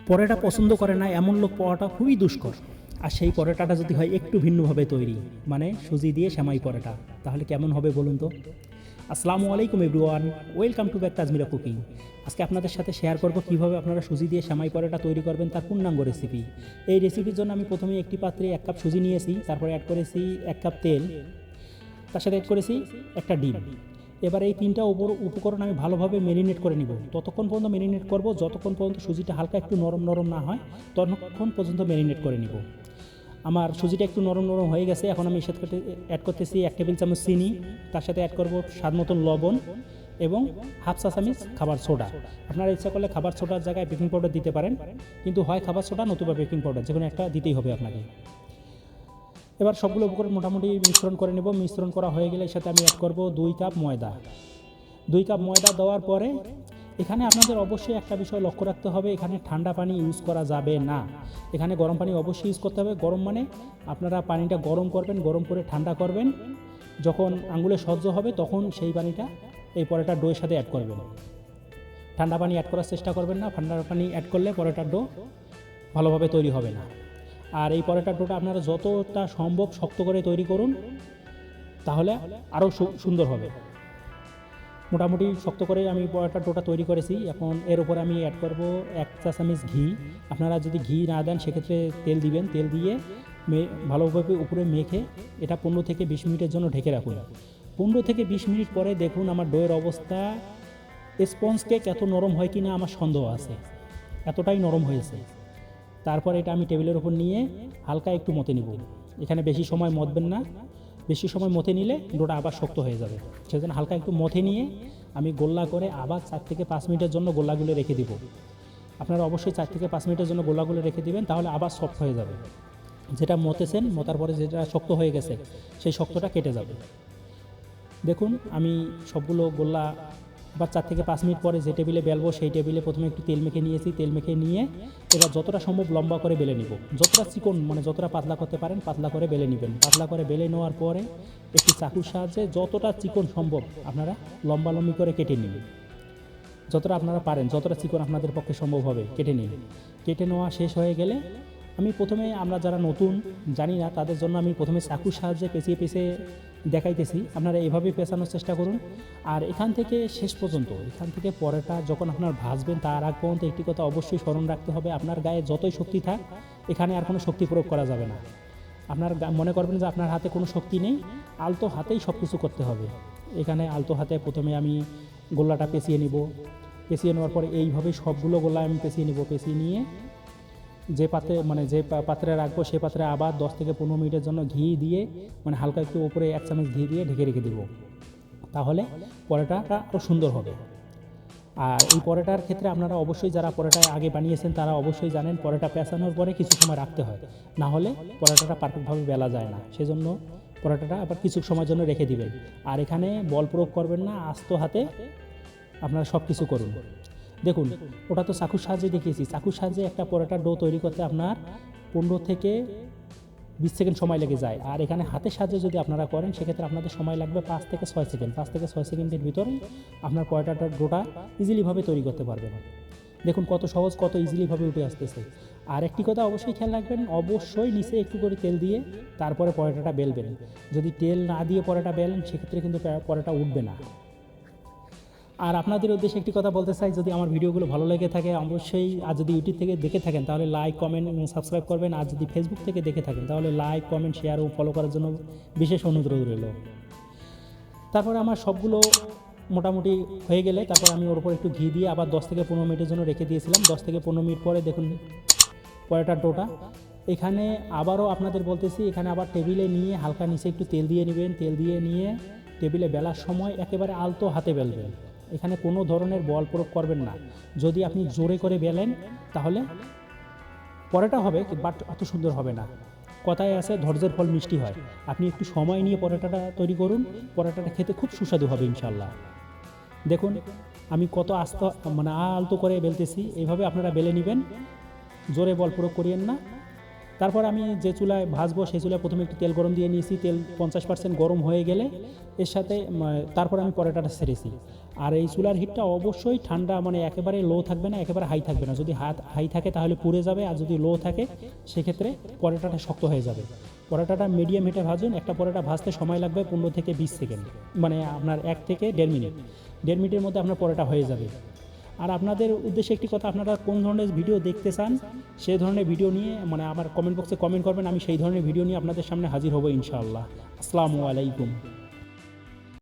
পরোটা পছন্দ করে না এমন লোক পাওয়াটা খুবই দুষ্কর। আর সেই পরোটাটা যদি হয় একটু ভিন্নভাবে তৈরি, মানে সুজি দিয়ে সেমাই পরোটা, তাহলে কেমন হবে বলুন তো। আসসালামু আলাইকুম everyone, welcome to back Tajmira cooking. আজকে আপনাদের সাথে শেয়ার করব কীভাবে আপনারা সুজি দিয়ে সেমাই পরোটা তৈরি করবেন, তার পূর্ণাঙ্গ রেসিপি। এই রেসিপির জন্য আমি প্রথমে একটি পাত্রে 1 কাপ সুজি নিয়েছি, তারপরে অ্যাড করেছি 1 কাপ তেল, তার সাথে অ্যাড করেছি একটা ডিম। এবার এই তিনটা উপকরণ আমি ভালোভাবে ম্যারিনেট করে নিব। ততক্ষণ পর্যন্ত ম্যারিনেট করব যতক্ষণ পর্যন্ত সুজিটা হালকা একটু নরম নরম না হয়, ততক্ষণ পর্যন্ত ম্যারিনেট করে নিব। আমার সুজিটা একটু নরম নরম হয়ে গেছে। এখন আমি সাথে অ্যাড করতেছি 1 টেবিল চামচ চিনি, তার সাথে অ্যাড করব স্বাদ মতন লবণ এবং হাফ চা চামচ খাবার সোডা। আপনারা ইচ্ছা করলে খাবার সোডার জায়গায় বেকিং পাউডার দিতে পারেন, কিন্তু হয় খাবার সোডা নতুবা বেকিং পাউডার, যে কোনো একটা দিতেই হবে আপনাকে। এবার সবগুলো উপকরণ মোটামুটি মিশ্রণ করে নেব। মিশ্রণ করা হয়ে গেলে এর সাথে আমি অ্যাড করব 2 কাপ ময়দা। 2 কাপ ময়দা দেওয়ার পরে এখানে আপনাদের অবশ্যই একটা বিষয় লক্ষ্য রাখতে হবে, এখানে ঠান্ডা পানি ইউজ করা যাবে না, এখানে গরম পানি অবশ্যই ইউজ করতে হবে। গরম মানে আপনারা পানিটা গরম করবেন, গরম করে ঠান্ডা করবেন, যখন আঙ্গুলে সহ্য হবে তখন সেই পানিটা এই পরোটার ডোয়ের সাথে অ্যাড করবেন। ঠান্ডা পানি অ্যাড করার চেষ্টা করবেন না, ঠান্ডা পানি অ্যাড করলে পরোটার ডো ভালোভাবে তৈরি হবে না। আর এই পরোটার ডোটা আপনারা যতটা সম্ভব শক্ত করে তৈরি করুন, তাহলে আরও সুন্দর হবে। মোটামুটি শক্ত করে আমি পরোটার ডোটা তৈরি করেছি। এখন এর উপরে আমি অ্যাড করব 1 চা চামচ ঘি। আপনারা যদি ঘি না দেন সেক্ষেত্রে তেল দিবেন। তেল দিয়ে ভালোভাবে উপরে মেখে এটা 15 থেকে 20 মিনিটের জন্য ঢেকে রাখুন। 15 থেকে 20 মিনিট পরে দেখুন আমার ডোয়ের অবস্থা, স্পঞ্জ কেক এত নরম হয় কি না আমার সন্দেহ আছে, এতটাই নরম হয়েছে। তারপর এটা আমি টেবিলের উপর নিয়ে হালকা একটু মতে নিব। এখানে বেশি সময় মথবেন না, বেশি সময় মথে নিলে ডোটা আবার শক্ত হয়ে যাবে। সেজন্য হালকা একটু মথে নিয়ে আমি গোল্লা করে আবার 4 থেকে 5 মিনিটের জন্য গোল্লাগুলো রেখে দিব। আপনারা অবশ্যই 4 থেকে 5 মিনিটের জন্য গোল্লাগুলো রেখে দিবেন, তাহলে আবার সফট হয়ে যাবে। যেটা মতেছেন, মতার পরে যেটা শক্ত হয়ে গেছে সেই শক্তটা কেটে যাবে। দেখুন আমি সবগুলো গোল্লা আবার 4 থেকে 5 মিনিট পরে যে টেবিলে বেলবো সেই টেবিলে প্রথমে একটু তেল মেখে নিয়েছি। তেল মেখে নিয়ে এবার যতটা সম্ভব লম্বা করে বেলে নিব, যতটা চিকন মানে যতটা পাতলা করতে পারেন পাতলা করে বেলে নেবেন। পাতলা করে বেলে নেওয়ার পরে একটি চাকুর সাহায্যে যতটা চিকন সম্ভব আপনারা লম্বি করে কেটে নিন। যতটা আপনারা পারেন, যতটা চিকন আপনাদের পক্ষে সম্ভব হবে কেটে নিন। কেটে নেওয়া শেষ হয়ে গেলে আমি প্রথমে, আমরা যারা নতুন জানি না তাদের জন্য আমি প্রথমে চাকুর সাহায্যে পেঁচিয়ে পেঁচিয়ে দেখাইতেছি। আপনারা এভাবে পেঁচানোর চেষ্টা করুন। আর এখান থেকে শেষ পর্যন্ত, এখান থেকে পরোটা যখন আপনার ভাজবেন তার আগ পর্যন্ত একটি কথা অবশ্যই স্মরণ রাখতে হবে, আপনার গায়ে যতই শক্তি থাক এখানে আর কোনো শক্তি প্রয়োগ করা যাবে না। আপনার মনে করবেন যে আপনার হাতে কোনো শক্তি নেই, আলতো হাতেই সব কিছু করতে হবে। এখানে আলতো হাতে প্রথমে আমি গোল্লাটা পেঁচিয়ে নিব। পেঁচিয়ে নেওয়ার পরে এইভাবে সবগুলো গোল্লা আমি পেঁচিয়ে নিব। পেঁচিয়ে নিয়ে যে পাত্রে যে পাত্রে রাখবো সেই পাত্রে আবার 10 থেকে 15 মিনিটের জন্য ঘি দিয়ে, মানে হালকা একটু উপরে 1 চামচ ঘি দিয়ে ঢেকে রেখে দেবো। তাহলে পরোটাটা আরও সুন্দর হবে। আর এই পরোটার ক্ষেত্রে আপনারা অবশ্যই, যারা পরোটা আগে বানিয়েছেন তারা অবশ্যই জানেন পরোটা পেঁচানোর পরে কিছু সময় রাখতে হয়, না হলে পরোটাটা পারফেক্টভাবে বেলা যায় না। সেজন্য পরোটাটা আবার কিছু সময়ের জন্য রেখে দিবেন। আর এখানে বল প্রয়োগ করবেন না, আস্ত হাতে আপনারা সব কিছু করুন। দেখুন ওটা তো চাকুর সাহায্যে দেখিয়েছি, চাকুর সাহায্যে একটা পরোটার ডো তৈরি করতে আপনার 15 থেকে 20 সেকেন্ড সময় লেগে যায়। আর এখানে হাতের সাহায্যে যদি আপনারা করেন সেক্ষেত্রে আপনাদের সময় লাগবে 5 থেকে 6 সেকেন্ড। 5 থেকে 6 সেকেন্ডের ভিতরে আপনার পরোটাটার ডোটা ইজিলিভাবে তৈরি করতে পারবেন। দেখুন কত সহজ, কত ইজিলিভাবে উঠে আসতেছে। আর একটি কথা অবশ্যই খেয়াল রাখবেন, অবশ্যই নিচে একটু করে তেল দিয়ে তারপরে পরোটাটা বেলবেন। যদি তেল না দিয়ে পরোটা বেলেন সেক্ষেত্রে কিন্তু পরোটা উঠবে না। আর আপনাদের উদ্দেশ্যে একটি কথা বলতে চাই, যদি আমার ভিডিওগুলো ভালো লেগে থাকে অবশ্যই, আর যদি ইউটিউব থেকে দেখে থাকেন তাহলে লাইক, কমেন্ট এবং সাবস্ক্রাইব করবেন। আর যদি ফেসবুক থেকে দেখে থাকেন তাহলে লাইক, কমেন্ট, শেয়ার ও ফলো করার জন্য বিশেষ অনুরোধ রইল। তারপরে আমার সবগুলো মোটামুটি হয়ে গেলে তারপর আমি ওর উপর একটু ঘি দিয়ে আবার 10 থেকে 15 মিনিটের জন্য রেখে দিয়েছিলাম। 10 থেকে 15 মিনিট পরে দেখুন পরোটার ডোটা। এখানে আবারও আপনাদের বলতেছি, এখানে আবার টেবিলে নিয়ে হালকা নিচে একটু তেল দিয়ে নেবেন। তেল দিয়ে নিয়ে টেবিলে বেলার সময় একেবারে আলতো হাতে বেলবেন। এখানে কোনো ধরনের বল প্রয়োগ করবেন না। যদি আপনি জোরে করে বেলেন তাহলে পরোটা হবে, বাট অত সুন্দর হবে না। কথায় আছে ধৈর্যের ফল মিষ্টি হয়। আপনি একটু সময় নিয়ে পরোটাটা তৈরি করুন, পরোটাটা খেতে খুব সুস্বাদু হবে ইনশাল্লাহ। দেখুন আমি কত আলতো করে বেলতেছি, এইভাবে আপনারা বেলে নেবেন, জোরে বল প্রয়োগ করিয়েন না। তারপর আমি যে চুলায় ভাজবো সেই চুলায় প্রথমে একটু তেল গরম দিয়ে নিয়েছি। তেল 50% গরম হয়ে গেলে এর সাথে তারপর আমি পরোটাটা ছেড়েছি। আর এই চুলার হিটটা অবশ্যই ঠান্ডা, মানে একেবারে লো থাকবে না, একেবারে হাই থাকবে না। যদি হাই থাকে তাহলে পুড়ে যাবে, আর যদি লো থাকে সেক্ষেত্রে পরোটাটা শক্ত হয়ে যাবে। পরোটাটা মিডিয়াম হিটে ভাজুন। একটা পরোটা ভাজতে সময় লাগবে 15 থেকে 20 সেকেন্ড, মানে আপনার 1 থেকে 1.5 মিনিট। 1.5 মিনিটের মধ্যে আপনার পরোটা হয়ে যাবে। আর আপনাদের উদ্দেশ্যে একটি কথা, আপনারা কোন ধরনের ভিডিও দেখতে চান সেই ধরনের ভিডিও নিয়ে মানে আমার কমেন্ট বক্সে কমেন্ট করবেন, আমি সেই ধরনের ভিডিও নিয়ে আপনাদের সামনে হাজির হব ইনশাআল্লাহ। আসসালামু আলাইকুম।